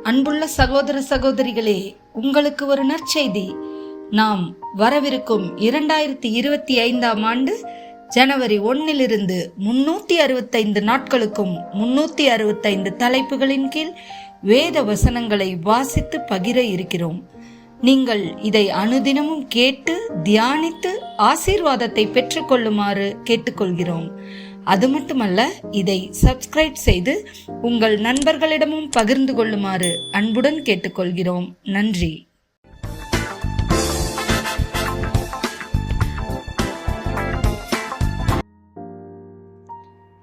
அன்புள்ள சகோதர சகோதரிகளே, உங்களுக்கு ஒரு நற்செய்தி. நாம் வரவிருக்கும் 2025 ஆண்டு ஜனவரி 1 365 நாட்களுக்கும் 365 தலைப்புகளின் கீழ் வேத வசனங்களை வாசித்து பகிர இருக்கிறோம். நீங்கள் இதை அனுதினமும் கேட்டு தியானித்து ஆசீர்வாதத்தை பெற்றுக்கொள்ளுமாறு கேட்டுக்கொள்கிறோம். அது மட்டுமல்ல, இதை சப்ஸ்கிரைப் செய்து உங்கள் நண்பர்களிடமும் பகிர்ந்து கொள்ளுமாறு அன்புடன் கேட்டுக்கொள்கிறோம். நன்றி.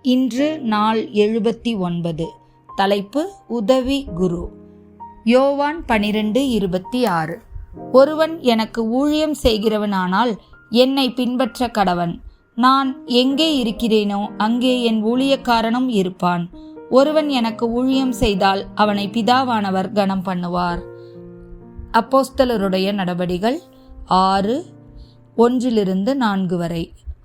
இன்று நாள் 79. தலைப்பு உதவி குரு. யோவான் 12:26. ஒருவன் எனக்கு ஊழியம் செய்கிறவனானால் என்னை பின்பற்ற கடவன். நான் எங்கே இருக்கிறேனோ அங்கே என் ஊழியக்காரனும் இருப்பான். ஒருவன் எனக்கு ஊழியம் செய்தால் அவனை பிதாவானவர் கனம் பண்ணுவார். அப்போஸ்தலருடைய நடபடிகள் 6:1-4 வரை.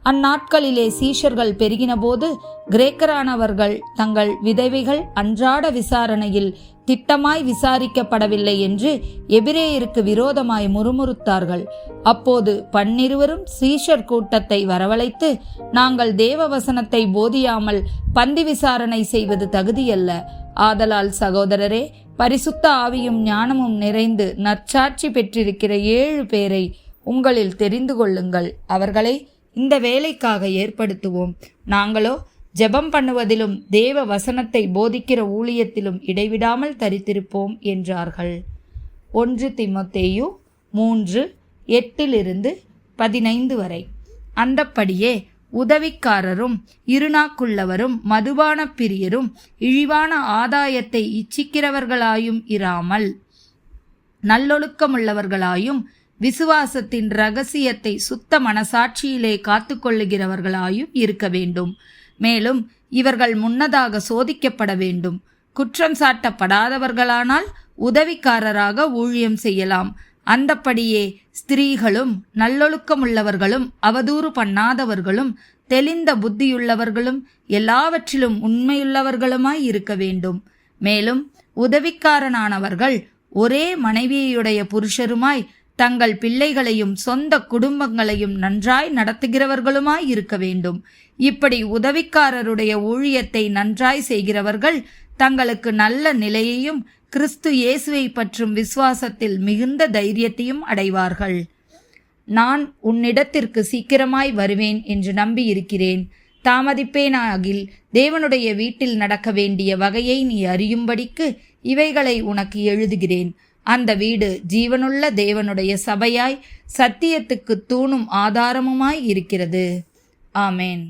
அந்நாட்களிலே சீஷர்கள் பெருகினபோது கிரேக்கரானவர்கள் தங்கள் விதவைகள் அன்றாட விசாரணையில் திட்டமாய் விசாரிக்கப்படவில்லை என்று எபிரேயருக்கு விரோதமாய் முறுமுறுத்தார்கள். அப்போது 12 சீஷர் கூட்டத்தை வரவழைத்து, நாங்கள் தேவ வசனத்தை போதியாமல் பந்தி விசாரணை செய்வது தகுதியல்ல. ஆதலால் சகோதரரே, பரிசுத்த ஆவியும் ஞானமும் நிறைந்து நற்சாட்சி பெற்றிருக்கிற 7 பேரை உங்களில் தெரிந்து கொள்ளுங்கள். அவர்களை இந்த வேலைக்காக ஏற்படுத்துவோம். நாங்களோ ஜெபம் பண்ணுவதிலும் தேவ வசனத்தை போதிக்கிற ஊழியத்திலும் இடைவிடாமல் தரித்திருப்போம் என்றார்கள். 1 தீமோத்தேயு 3:8-15 வரை. அந்தப்படியே உதவிக்காரரும் இருநாக்குள்ளவரும் மதுபான பிரியரும் இழிவான ஆதாயத்தை இச்சிக்கிறவர்களாயும் இராமல் நல்லொழுக்கமுள்ளவர்களாயும் விசுவாசத்தின் இரகசியத்தை சுத்த மனசாட்சியிலே காத்து கொள்ளுகிறவர்களாயும் இருக்க வேண்டும். மேலும் இவர்கள் முன்னதாக சோதிக்கப்பட வேண்டும். குற்றம் சாட்டப்படாதவர்களானால் உதவிக்காரராக ஊழியம் செய்யலாம். அந்தப்படியே ஸ்திரீகளும் நல்லொழுக்கமுள்ளவர்களும் அவதூறு பண்ணாதவர்களும் தெளிந்த புத்தியுள்ளவர்களும் எல்லாவற்றிலும் உண்மையுள்ளவர்களுமாய் இருக்க வேண்டும். மேலும் உதவிக்காரனானவர்கள் ஒரே மனைவியுடைய புருஷருமாய் தங்கள் பிள்ளைகளையும் சொந்த குடும்பங்களையும் நன்றாய் நடத்துகிறவர்களுமாய் இருக்க வேண்டும். இப்படி உதவிக்காரருடைய ஊழியத்தை நன்றாய் செய்கிறவர்கள் தங்களுக்கு நல்ல நிலையையும் கிறிஸ்து இயேசுவை பற்றும் விசுவாசத்தில் மிகுந்த தைரியத்தையும் அடைவார்கள். நான் உன்னிடத்திற்கு சீக்கிரமாய் வருவேன் என்று நம்பி இருக்கிறேன். தாமதிப்பேனாகில் தேவனுடைய வீட்டில் நடக்க வேண்டிய வகையை நீ அறியும்படிக்கு இவைகளை உனக்கு எழுதுகிறேன். அந்த வீடு ஜீவனுள்ள தேவனுடைய சபையாய் சத்தியத்துக்கு தூணும் ஆதாரமுமாய் இருக்கிறது. ஆமேன்.